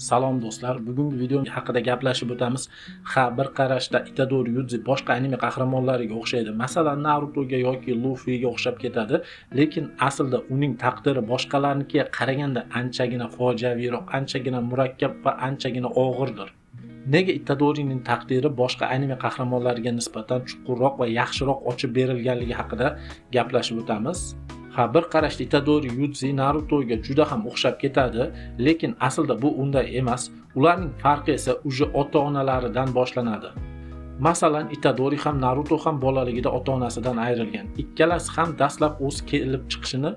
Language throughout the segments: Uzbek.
Salom do'stlar, bugungi video haqida gaplashib o'tamiz. Bir qarashda Itadori Yuji boshqa anime qahramonlariga o'xshaydi. Masalan, Narutoga yoki Luffyga o'xshab ketadi, lekin aslida uning taqdiri boshqalarnikiga qaraganda anchagina fojiaviyroq, anchagina murakkab va anchagina og'irdir. Nega Itadorining taqdiri boshqa anime qahramonlariga nisbatan chuqurroq va yaxshiroq ochib berilganligi haqida gaplashib o'tamiz. Bir qarashda Itadori Yuji Narutoga juda ham o'xshab ketadi, lekin aslida bu unday emas. Ularning farqi esa uje ota-onalaridan boshlanadi. Masalan, Itadori ham Naruto ham bolaligida ota-onasidan ayrilgan. Ikkalasi ham dastlab o'z kelib chiqishini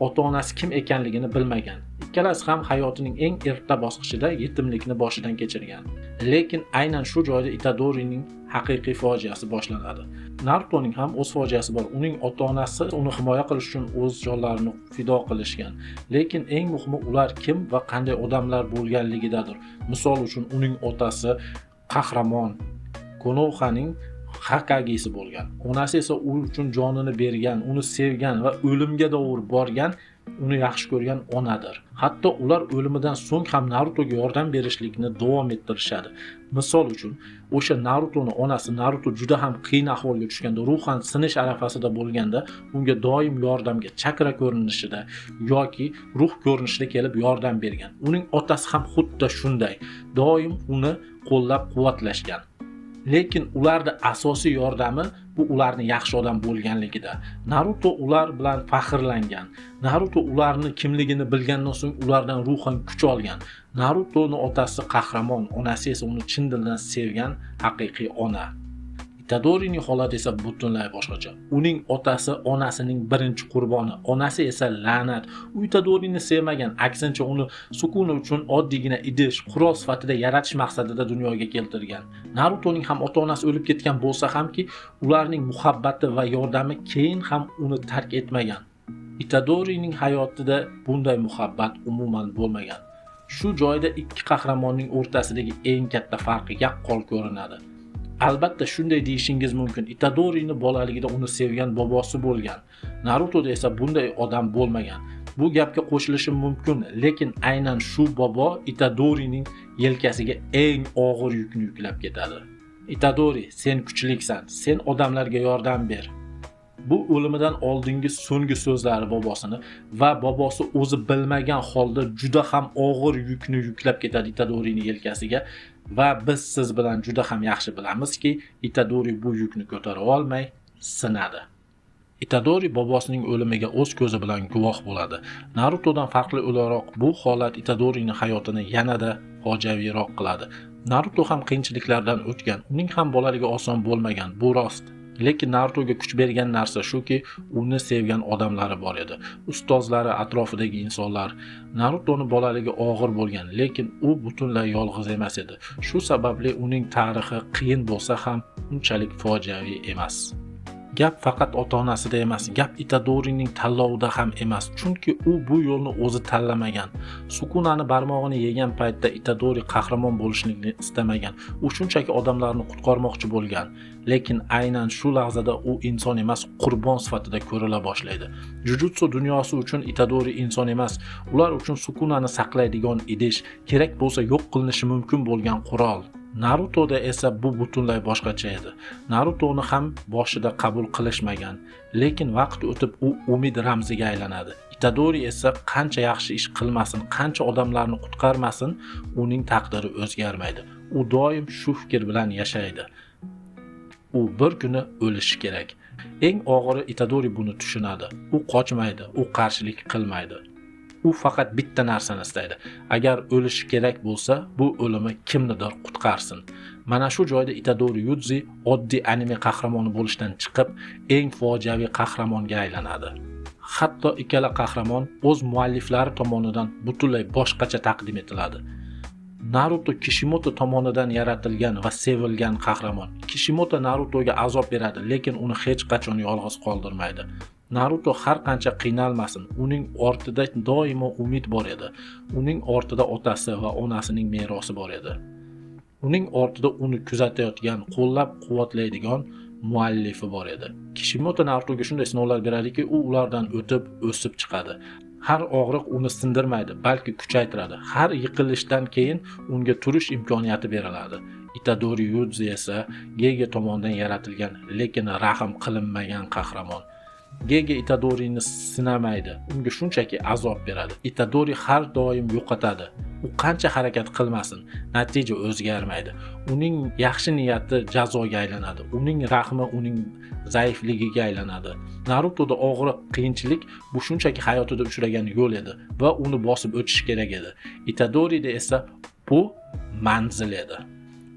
ota-onasi kim ekanligini bilmagan. Ikkalasi ham hayotining eng erta bosqichida yetimlikni boshidan kechirgan. Lekin aynan shu joyda Itadorining haqiqiy fojiasi boshlanadi. Narutoning ham o'z fojiasi bor. Uning ota-onasi uni himoya qilish uchun o'z jonlarini fido qilishgan. Lekin eng muhimi ular kim va qanday odamlar bo'lganligidadir. Misol uchun uning otasi qahramon Konohaning Hakagisi bo'lgan. Onasi esa u uchun jonini bergan, uni sevgan va o'limga doğru borgan, uni yaxshi ko'rgan onadir. Hatto ular o'limidan so'ng ham Narutoga yordam berishlikni davom ettirishadi. Misol uchun, o'sha Narutoning onasi Naruto juda ham qiyin ahvolga tushganda, ruhan sinish arafasida bo'lganda, unga doim yordamga chakra ko'rinishida yoki ruh ko'rinishida kelib yordam bergan. Uning otasi ham xuddi shunday, doim uni qo'llab-quvvatlashgan. Lekin ularda asosiy yordami bu ularning yaxshi odam bo'lganligida. Naruto ular bilan faxrlangan. Naruto ularning kimligini bilgandan so'ng ulardan ruhan kuch olgan. Narutoning otasi qahramon, onasi esa uni chin dildan sevgan haqiqiy ona. Itadorining holati esa butunlay boshqacha. Uning otasi onasining birinchi qurboni, onasi esa la'nat. U Itadorini sevmagan, aksincha uni Sukuna uchun oddiygina idish, qurol sifatida yaratish maqsadida dunyoga keltirgan. Narutoning ham ota-onasi o'lib ketgan bo'lsa hamki, ularning muhabbati va yordami keyin ham uni tark etmagan. Itadorining hayotida bunday muhabbat umuman bo'lmagan. Shu joyda ikki qahramonning o'rtasidagi eng katta farqi yaqqol ko'rinadi. Albatta shunday deyishingiz mumkin. Itadorining bolaligida uni sevgan bobosi bo'lgan. Narutoda esa bunday odam bo'lmagan. Bu gapga qo'shilishim mumkin, lekin aynan shu bobo Itadorining yelkasiga eng og'ir yukni yuklab ketadi. Itadori, sen kuchliksan, sen odamlarga yordam ber. Bu o'limidan oldingi so'nggi so'zlari bobosini va bobosi o'zi bilmagan holda juda ham og'ir yukni yuklab ketadi Itadorining yelkasiga va biz siz bilan juda ham yaxshi bilamizki, Itadori bu yukni ko'tara olmay sinadi. Itadori bobosining o'limiga o'z ko'zi bilan guvoh bo'ladi. Narutodan farqli o'laroq bu holat Itadorining hayotini yanada fojiaviyroq qiladi. Naruto ham qiyinchiliklardan o'tgan, uning ham bolaligi oson bo'lmagan, bu rost. Lekin Narutoga kuch bergan narsa shuki, uni sevgan odamlari bor edi. Ustozlari, atrofidagi insonlar. Narutoning bolaligi og'ir bo'lgan, lekin u butunlay yolg'iz emas edi. Shu sababli uning tarixi qiyin bo'lsa ham unchalik fojiaviy emas. Gap faqat ota-onasida emas, gap Itadorining tanlovida ham emas, chunki u bu yo'lni o'zi tanlamagan. Sukunani barmog'ini yegan paytda Itadori qahramon bo'lishni istamagan. U shunchaki odamlarni qutqarmoqchi bo'lgan, lekin aynan shu lahzada u inson emas, qurbon sifatida ko'rila boshlaydi. Jujutsu dunyosi uchun Itadori inson emas, ular uchun Sukunani saqlaydigan idish, kerak bo'lsa yo'q qilinishi mumkin bo'lgan qurol. Narutoda esa bu butunlay boshqacha edi. Narutoni ham boshida qabul qilishmagan, lekin vaqt o'tib u umid ramziga aylanadi. Itadori esa qancha yaxshi ish qilmasin, qancha odamlarni qutqarmasin, uning taqdiri o'zgarmaydi. U doim shu fikr bilan yashaydi. U bir kuni o'lishi kerak. Eng og'iri Itadori buni tushunadi. U qochmaydi, u qarshilik qilmaydi. U faqat bitta narsani istaydi. Agar o'lishi kerak bo'lsa, bu o'limi kimnidir qutqarsin. Mana shu joyda Itadori Yuji oddiy anime qahramoni bo'lishdan chiqib, eng fojiaviy qahramonga aylanadi. Hatto ikkala qahramon o'z mualliflari tomonidan butunlay boshqacha taqdim etiladi. Naruto Kishimoto tomonidan yaratilgan va sevilgan qahramon. Kishimoto Narutoga azob beradi, lekin uni hech qachon yolg'iz qoldirmaydi. Naruto har qancha qiynalmasin, uning ortida doimo umid bor edi. Uning ortida otasi va onasining merosi bor edi. Uning ortida uni kuzatayotgan, qo'llab-quvvatlaydigan muallifi bor edi. Kishimoto Narutoga shunday sinovlar beradiki, u ulardan o'tib, o'sib chiqadi. Har og'riq uni sindirmaydi, balki kuchaytiradi. Har yiqilishdan keyin unga turish imkoniyati beriladi. Itadori Yudzi esa Gege tomonidan yaratilgan, lekin rahm qilinmagan qahramon. Gege Itadori'ni sinamaydi, unga shunchaki azob beradi. Itadori har doim yo'qotadi. U qancha harakat qilmasin, natija o'zgarmaydi. Uning yaxshi niyati jazoga aylanadi. Uning rahmi uning zaifligiga aylanadi. Narutoda og'riq, qiyinchilik bu shunchaki hayotida uchragan yo'l edi va uni bosib o'tish kerak edi. Itadorida esa bu manzil edi.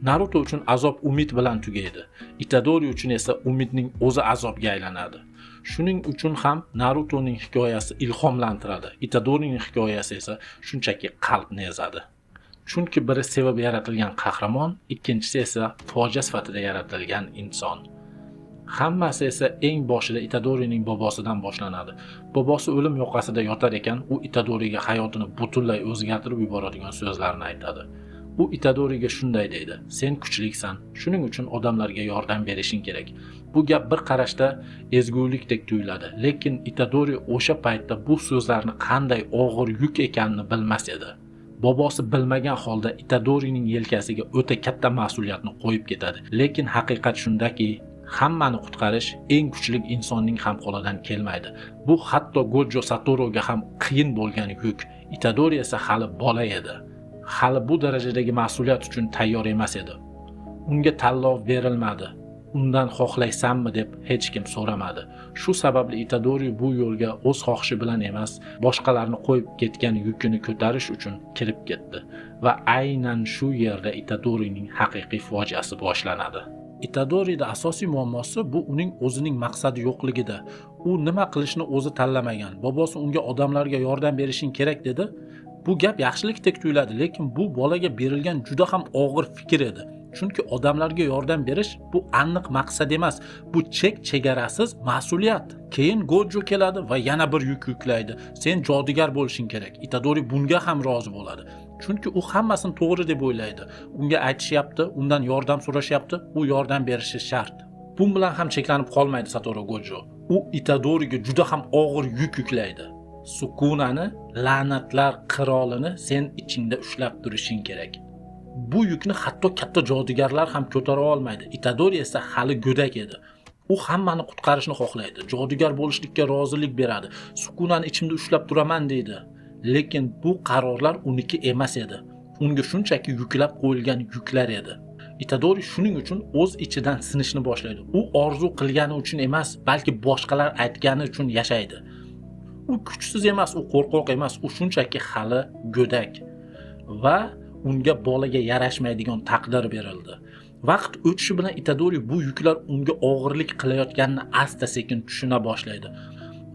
Naruto uchun azob umid bilan tugaydi. Itadori uchun esa umidning o'zi azobga aylanadi. Shuning uchun ham Narutoning hikoyasi ilhomlantiradi. Itadorining hikoyasi esa shunchaki qalbni ezadi. Chunki biri sevib yaratilgan qahramon, ikkinchisi esa fojia sifatida yaratilgan inson. Hammasi esa eng boshida Itadorining bobosidan boshlanadi. Bobosi o'lim yoqasida yotar ekan, u Itadoriga hayotini butunlay o'zgartirib yuboradigan so'zlarni aytadi. U Itadoriga shunday deydi: "Sen kuchlisan, shuning uchun odamlarga yordam berishing kerak." Bu gap bir qarashda ezgulikdek tuyuladi, lekin Itadori o'sha paytda bu so'zlarni qanday og'ir yuk ekanini bilmas edi. Bobosi bilmagan holda Itadorining yelkasiga o'ta katta mas'uliyatni qo'yib ketadi. Lekin haqiqat shundaki, hammani qutqarish eng kuchli insonning ham qo'lidan kelmaydi. Bu hatto Gojo Satoruga ham qiyin bo'lgan yuk. Itadori esa hali bola edi. Hali bu darajadagi mas'uliyat uchun tayyor emas edi. Unga tanlov berilmadi. Undan xohlaysanmi deb hech kim so'ramadi. Shu sababli Itadori bu yo'lga o'z xohishi bilan emas, boshqalarni qo'yib ketgan yukini ko'tarish uchun kirib ketdi va aynan shu yerda Itadorining haqiqiy fojiasi boshlanadi. Itadorida asosiy muammosi bu uning o'zining maqsadi yo'qligida. U nima qilishni o'zi tanlamagan. Bobosi unga odamlarga yordam berishing kerak dedi. Bu gap yaxshilikdek tuyuladi, lekin bu bolaga berilgan juda ham og'ir fikr edi. Chunki odamlarga yordam berish bu aniq maqsad emas, bu chegarasiz mas'uliyat. Keyin Gojo keladi va yana bir yuk yuklaydi. Sen jodugar bo'lishing kerak. Itadori bunga ham rozi bo'ladi. Chunki u hammasini to'g'ri deb o'ylaydi. Unga aytishyapti, undan yordam so'rashyapti, u yordam berishi shart. Bu bilan ham cheklanib qolmaydi Satoru Gojo. U Itadoriga juda ham og'ir yuk yuklaydi. Sukunani, la'natlar qirolini sen ichingda ushlab turishing kerak. Bu yukni hatto katta jodugarlar ham ko'tara olmaydi. Itadori esa hali go'dak edi. U hammani qutqarishni xohlaydi. Jodugar bo'lishlikka rozilik beradi. Sukunani ichimda ushlab turaman deydi. Lekin bu qarorlar uniki emas edi. Unga shunchaki yuklab qo'yilgan yuklar edi. Itadori shuning uchun o'z ichidan sinishni boshlaydi. U orzu qilgani uchun emas, balki boshqalar aytgani uchun yashaydi. U kuchsiz emas, u qo'rqoq emas, u shunchaki hali go'dak va unga bolaga yarashmaydigan taqdir berildi. Vaqt o'tishi bilan Itadori bu yuklar unga og'irlik qilayotganini asta-sekin tushuna boshlaydi.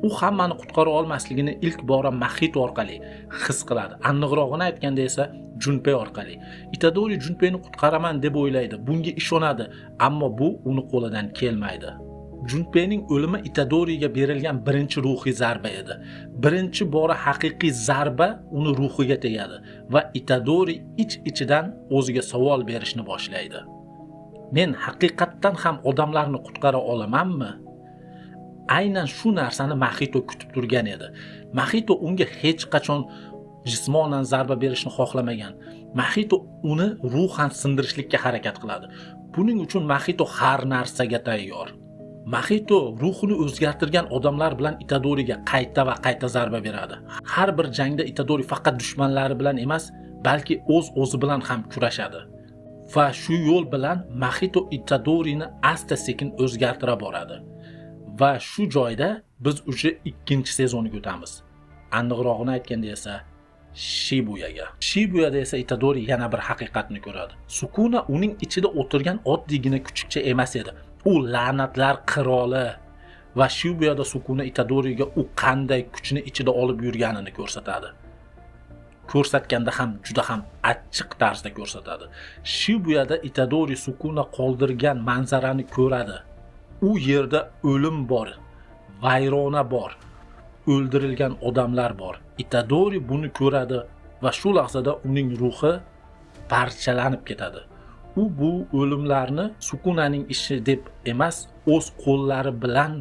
U hammani qutqara olmasligini ilk bora Mahito orqali his qiladi. Aniqrog'ini aytganda esa Junpei orqali. Itadori Junpei'ni qutqaraman deb o'ylaydi. Bunga ishonadi, ammo bu uni qo'lidan kelmaydi. Junpei'ning o'limi Itadoriga berilgan birinchi ruhiy zarba edi. Birinchi bora haqiqiy zarba uni ruhiga tegadi va Itadori ich-ichidan o'ziga savol berishni boshlaydi. Men haqiqatdan ham odamlarni qutqara olamanmi? Aynan shu narsani Mahito kutib turgan edi. Mahito unga hech qachon jismonan zarba berishni xohlamagan. Mahito uni ruhan sindirishlikka harakat qiladi. Buning uchun Mahito har narsaga tayyor. Mahito ruhini o'zgartirgan odamlar bilan Itadoriga qayta va qayta zarba beradi. Har bir jangda Itadori faqat dushmanlari bilan emas, balki o'z-o'zi bilan ham kurashadi. Va shu yo'l bilan Mahito Itadorini asta-sekin o'zgartira boradi. Va shu joyda biz o'sha ikkinchi sezonga o'tamiz. Aniqrog'ini aytganda esa Shibuyaga. Shibuyada esa Itadori yana bir haqiqatni ko'radi. Sukuna uning ichida o'tirgan oddiygina kuchukcha emas edi. U la'natlar qiroli va Shibuyada Sukuna Itadoriga u qanday kuchni ichida olib yurganini ko'rsatadi. Ko'rsatganda ham juda ham achchiq tarzda ko'rsatadi. Shibuyada Itadori Sukuna qoldirgan manzarani ko'radi. U yerda o'lim bor, vayrona bor, o'ldirilgan odamlar bor. Itadori buni ko'radi va shu lahzada uning ruhi parchalanib ketadi. U bu o'limlarni Sukunaning ishi deb emas, o'z qo'llari bilan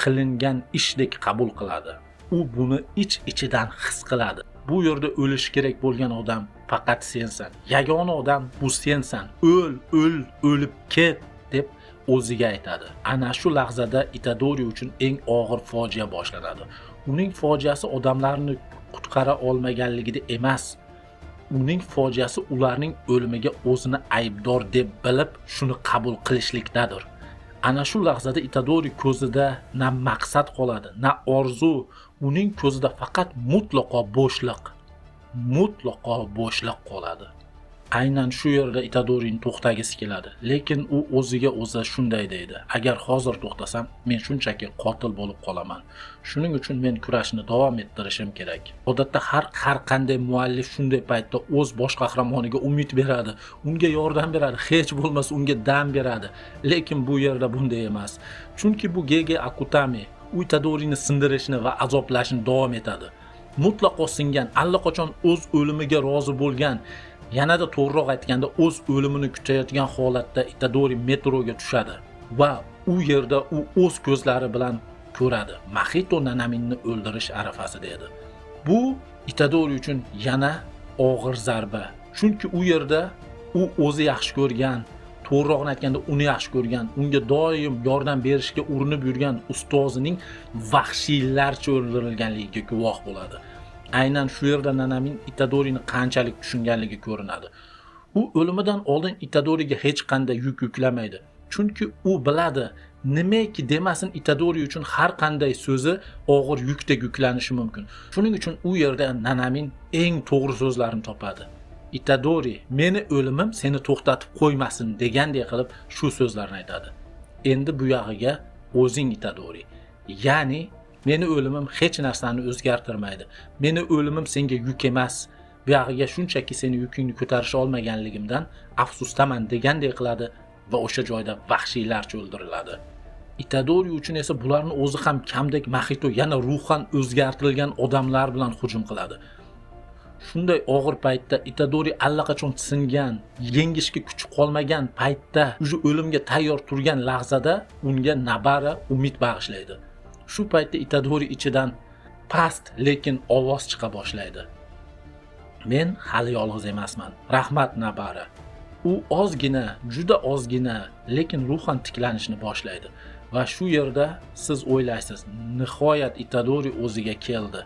qilingan ishdek qabul qiladi. u buni ichidan his qiladi. Bu yerda o'lish kerak bo'lgan odam faqat sensan. Yagona odam bu sensan. O'lib ket deb o'ziga aytadi. Ana shu lahzada Itadori uchun eng og'ir fojia boshlanadi. Uning fojiasi odamlarni qutqara olmaganligida emas. Uning fojiasi ularning o'limiga o'zini aybdor deb bilib, shuni qabul qilishlikdadir. Ana shu lahzada Itadori ko'zida na maqsad qoladi, na orzu, uning ko'zida faqat mutlaqo bo'shliq qoladi. Aynan shu yerda Itadorining to'xtagisi keladi, lekin u o'ziga o'zi shunday deydi: agar hozir to'xtasam, men shunchaki qotil bo'lib qolaman. Shuning uchun men kurashni davom ettirishim kerak. Odatda har qanday muallif shunday paytda o'z bosh qahramoniga umid beradi, unga yordam beradi, hech bo'lmasa unga dam beradi. Lekin bu yerda bunday emas. Chunki bu Gege Akutami u Itadori'ni sindirishni va azoblashni davom etadi. Mutlaqo singan, allaqachon o'z o'limiga rozi bo'lgan, yanada to'g'riroq aytganda o'z o'limini kutayotgan holatda Itadori metroga tushadi va u yerda u o'z ko'zlari bilan ko'radi. Mahito Nanaminni o'ldirish arafasida edi. Bu Itadori uchun yana og'ir zarba. Chunki u yerda u o'zi yaxshi ko'rgan, to'g'rirog'ini aytganda uni yaxshi ko'rgan, unga doim yordam berishga urinib yurgan ustozining vahshiylarcha o'ldirilganligiga guvoh bo'ladi. Aynan shu yerda Nanamin Itadori'ni qanchalik tushunganligi ko'rinadi. U o'limidan oldin Itadori'ga hech qanday yuk yuklamaydi. Chunki u biladi, nimaki demasin Itadori uchun har qanday so'zi og'ir yukdek yuklanishi mumkin. Shuning uchun u yerda Nanamin eng to'g'ri so'zlarni topadi. Itadori, meni o'limim seni to'xtatib qo'ymasin degandek qilib shu so'zlarni aytadi. Endi bu yog'iga o'zing Itadori, ya'ni meni o'limim hech narsani o'zgartirmaydi. Meni o'limim senga yuk emas. Bu yog'iga shunchaki seni yukingni ko'tarish olmaganligimdan afsusdaman degandek qiladi va o'sha joyda vahshiylarcha o'ldiriladi. Itadori uchun esa bularni o'zi ham kamdek Mahito yana ruhan o'zgartirilgan odamlar bilan hujum qiladi. Shunday og'ir paytda Itadori allaqachon singan, yengishga kuchi qolmagan paytda, o'sha o'limga tayyor turgan lahzada unga Nabara umid bag'ishlaydi. Shu paytda Itadori ichidan past lekin ovoz chiqa boshlaydi. Men hali yolg'iz emasman. Rahmat Nabara. U ozgina, juda ozgina, lekin ruhan tiklanishni boshlaydi. Va shu yerda siz o'ylaysiz, nihoyat Itadori o'ziga keldi.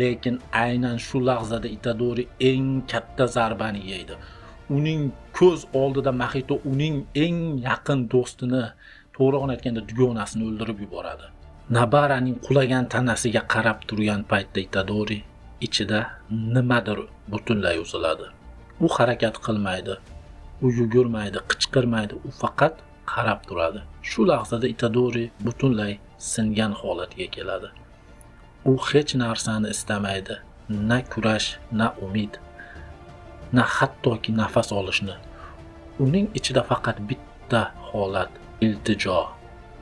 Lekin aynan shu lahzada Itadori eng katta zarbani yeydi. Uning ko'z oldida Mahito uning eng yaqin do'stini, to'g'rirog'ini aytganda dugonasini o'ldirib yuboradi. Nabaraning qulagan tanasiga qarab turgan paytda Itadori ichida nimadir butunlay uziladi. U harakat qilmaydi, u yugurmaydi, qichqirmaydi, u faqat qarab turadi. Shu lahzada Itadori butunlay singan holatiga keladi. U hech narsani istamaydi, na kurash, na umid, na hattoki nafas olishni. Uning ichida faqat bitta holat,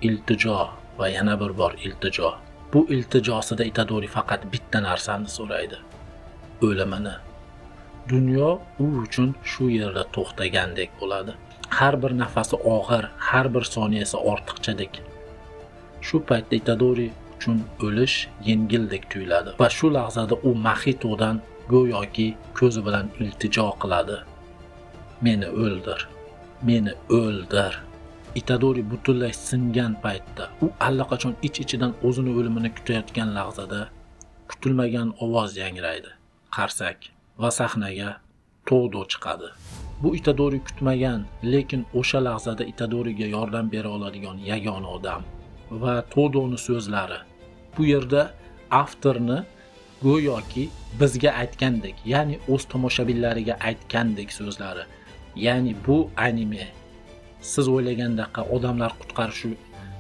iltijo va yana bir bor iltijo. Bu iltijosida Itadori faqat bitta narsani so'raydi: o'limini. Dunyo u uchun shu yerda to'xtagandek bo'ladi. Har bir nafasi og'ir, har bir soniyasi ortiqchadek. Shu paytda Itadori uchun o'lish yengildek tuyuladi va shu lahzada u Mahitodan go'yoki ko'zi bilan iltijo qiladi: meni o'ldir. Itadori butunlay singan paytda, u allaqachon ichidan o'zini o'limini kutayotgan lahzada kutilmagan ovoz yangraydi. Qarsak va sahnaga Todo chiqadi. Bu Itadori kutmagan, lekin o'sha lahzada Itadoriga yordam bera oladigan yagona odam va Todoning so'zlari. Bu yerda avtorni go'yoki bizga aytgandek, ya'ni o'z tomoshabinlariga aytgandek so'zlari. Ya'ni bu anime siz o'ylagandaqa odamlar qutqarishi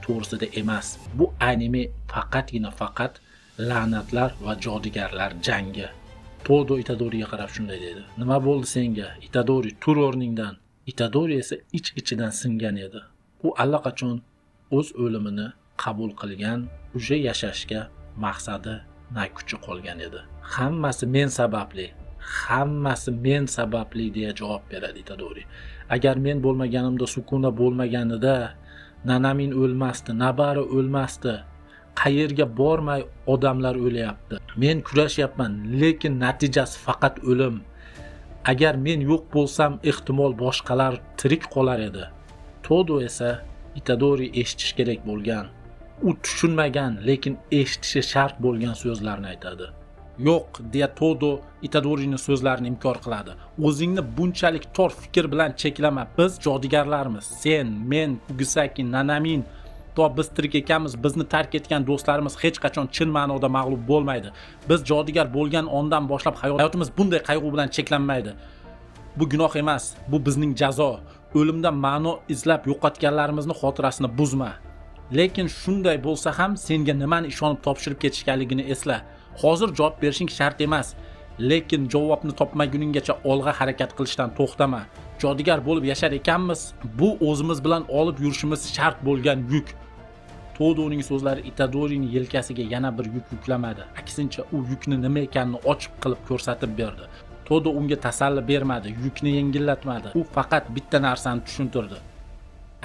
to'g'risida emas. Bu anime faqat la'natlar va jodugarlar jangi. Todo Itadoriga qarab shunday dedi: "Nima bo'ldi senga? Itadori, tur o'rningdan." Itadori esa ichidan singan edi. U allaqachon o'z o'limini qabul qilgan, o'sha yashashga maqsadi na kuchi qolgan edi. Hammasi men sababli deya javob beradi Itadori. Agar men bo'lmaganimda, Sukuna bo'lmaganida, Nanamin o'lmasdi, Nabara o'lmasdi. qayerga bormay odamlar o'layapti. Men kurashyapman, lekin natijasi faqat o'lim. Agar men yo'q bo'lsam, ehtimol boshqalar tirik qolar edi. Todo esa Itadori eshitish kerak bo'lgan, u tushunmagan, lekin eshitishi shart bo'lgan so'zlarni aytadi. Yo'q, deya Todo Itadorining so'zlarini inkor qiladi. O'zingni bunchalik tor fikr bilan cheklama. Biz jodugarlarmiz. Sen, men, Kugisaki, Nanamin, to biz tirik ekanmiz, bizni tark etgan do'stlarimiz hech qachon chin ma'noda mag'lub bo'lmaydi. Biz jodugar bo'lgan ondan boshlab hayotimiz bunday qayg'u bilan cheklanmaydi. Bu gunoh emas, bu bizning jazo. O'limdan ma'no izlab yo'qotganlarimizni xotirasini buzma. Lekin shunday bo'lsa ham senga nimani ishonib topshirib ketishganligini esla. Hozir javob berishing shart emas, lekin javobni topmaguninggacha olg'a harakat qilishdan to'xtama. Jodugar bo'lib yashar ekanmiz, bu o'zimiz bilan olib yurishimiz shart bo'lgan yuk. Todoning so'zlari Itadorining yelkasiga yana bir yuk yuklamadi. Aksincha, u yukni nima ekanini ochiq qilib ko'rsatib berdi. Todo unga tasalli bermadi, yukni yengillatmadi. U faqat bitta narsani tushuntirdi.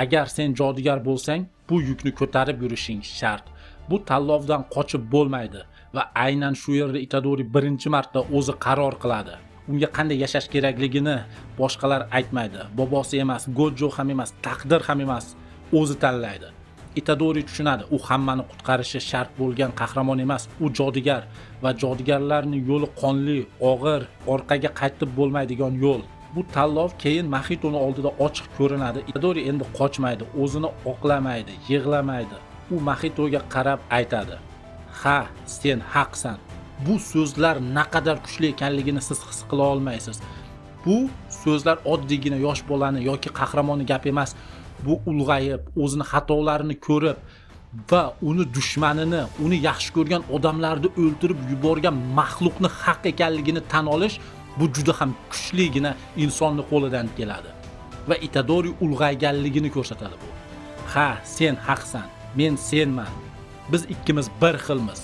Agar sen jodugar bo'lsang, bu yukni ko'tarib yurishing shart. Bu tanlovdan qochib bo'lmaydi va aynan shu yerda Itadori birinchi marta o'zi qaror qiladi. Unga qanday yashash kerakligini boshqalar aytmaydi. Bobosi emas, Gojo ham emas, taqdir ham emas, o'zi tanlaydi. Itadori tushunadi, u hammani qutqarishi shart bo'lgan qahramon emas, u jodugar va jodugarlarning yo'li qonli, og'ir, orqaga qaytib bo'lmaydigan yo'l. Bu tanlov keyin Mahitoning oldida ochiq ko'rinadi. Itadori endi qochmaydi, o'zini oqlamaydi, yig'lamaydi. U Mahitoga qarab aytadi: "Ha, sen haqsan. Bu so'zlar naqadar kuchli ekanligini siz his qila olmaysiz. Bu so'zlar oddiygina yosh bolani yoki qahramonni gap emas. Bu ulg'ayib, o'zini xatolarini ko'rib va uni dushmanini, uni yaxshi ko'rgan odamlarni o'ldirib yuborgan maxluqni haq ekanligini tan olish, bu juda ham kuchligina insonning qo'lidan keladi. Va Itadori ulg'ayganligini ko'rsatadi bu. Ha, sen haqsan, men senman. Biz ikkimiz bir xilmiz."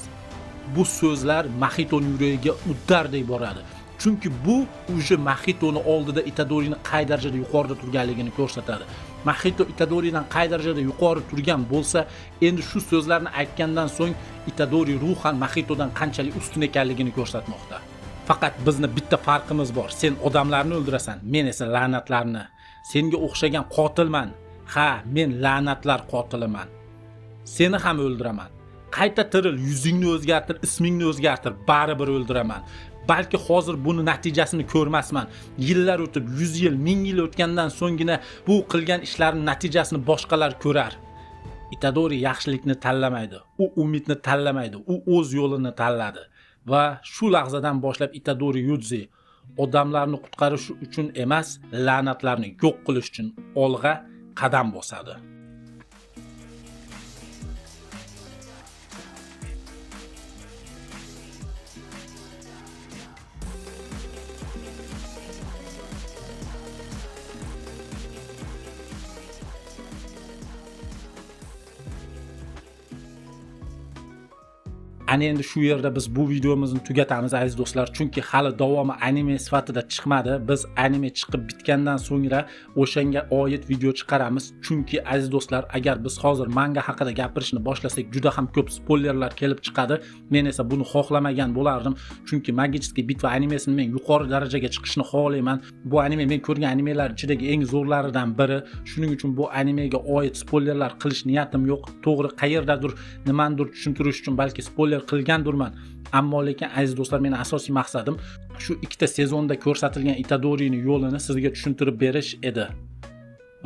Bu so'zlar Mahitoning yuragiga uddardek boradi. Chunki bu o'sha Mahitoning oldida Itadorining qay darajada yuqorida turganligini ko'rsatadi. Mahito Itadoridan qay darajada yuqori turgan bo'lsa, endi shu so'zlarni aytgandan so'ng Itadori ruhan Mahitodan qanchalik ustun ekanligini ko'rsatmoqda. Faqat bizni bitta farqimiz bor. Sen odamlarni o'ldirasan, men esa la'natlarni. Senga o'xshagan qotilman. Ha, men la'natlar qotiliman. Seni ham o'ldiraman. Qayta tiril, yuzingni o'zgartir, ismingni o'zgartir, baribir o'ldiraman. Balki hozir buni natijasini ko'rmasman. Yillar o'tib, 100 yil, 1000 yil o'tgandan so'nggina bu qilgan ishlarining natijasini boshqalar ko'rar. Itadori yaxshilikni tanlamaydi, u umidni tanlamaydi, u o'z yo'lini tanladi. Va shu lahzadan boshlab Itadori Yudzi odamlarni qutqarish uchun emas, la'natlarni yo'q qilish uchun olg'a qadam bosadi. Ana endi shu yerda biz bu videomizni tugatamiz aziz do'stlar, chunki hali davomi anime sifatida chiqmadi. Biz anime chiqib bitgandan so'ngra o'shanga oid video chiqaramiz. Chunki aziz do'stlar, agar biz hozir manga haqida gapirishni boshlasak, juda ham ko'p spoilerlar kelib chiqadi. Men esa buni xohlamagan bo'lardim, chunki Magiический bitva animesini men yuqori darajaga chiqishni xohlayman. Bu anime men ko'rgan animelar ichidagi eng zo'rlaridan biri. Shuning uchun bu animega oid spoilerlar qilish niyatim yo'q. To'g'ri, qayerdadir nimandir tushuntirish uchun balki spoiler qilgandurman. Ammo lekin aziz do'stlar, mening asosiy maqsadim shu ikkita sezonda ko'rsatilgan Itadorining yo'lini sizga tushuntirib berish edi.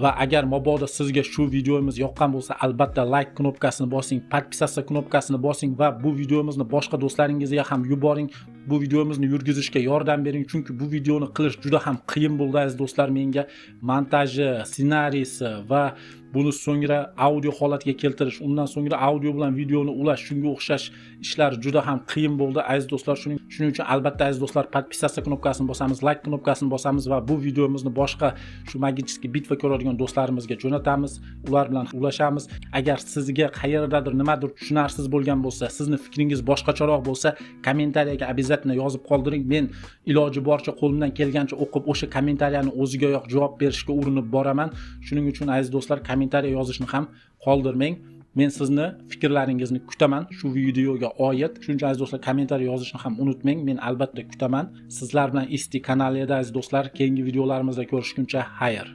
Va agar mabodo sizga shu videomiz yoqqan bo'lsa, albatta like knopkasini bosing, podpisatsiya knopkasini bosing va bu videomizni boshqa do'stlaringizga ham yuboring. Bu videomizni yurgizishga yordam bering, chunki bu videoni qilish juda ham qiyin bo'ldi aziz do'stlar menga. Montaji, ssenariysi va buni so'ngra audio holatiga keltirish, undan so'ngra audio bilan videoni ulash, shunga o'xshash ishlar juda ham qiyin bo'ldi aziz do'stlar. Shuning uchun albatta aziz do'stlar, podpisatsiya knopkasini bosamiz, like knopkasini bosamiz va bu videomizni boshqa shu Magiический bitva ko'radigan do'stlarimizga jo'natamiz, ular bilan ulashamiz. Agar sizga qayerdadir nimadir tushunarsiz bo'lgan bo'lsa, sizni fikringiz boshqacharoq bo'lsa, kommentariyaga обязательно yozib qoldiring. Men iloji boricha qo'limdan kelgancha o'qib, o'sha kommentariyani o'zigayoq javob berishga urinib boraman. Shuning uchun aziz do'stlar, kommentariya yozishni ham qoldirmang. Men sizni fikrlaringizni kutaman shu videoga oid. Shuning uchun aziz do'stlar, kommentariy yozishni ham unutmang. Men albatta kutaman. Sizlar bilan Isti kanalida aziz do'stlar, keyingi videolarimizda ko'rishguncha xayr.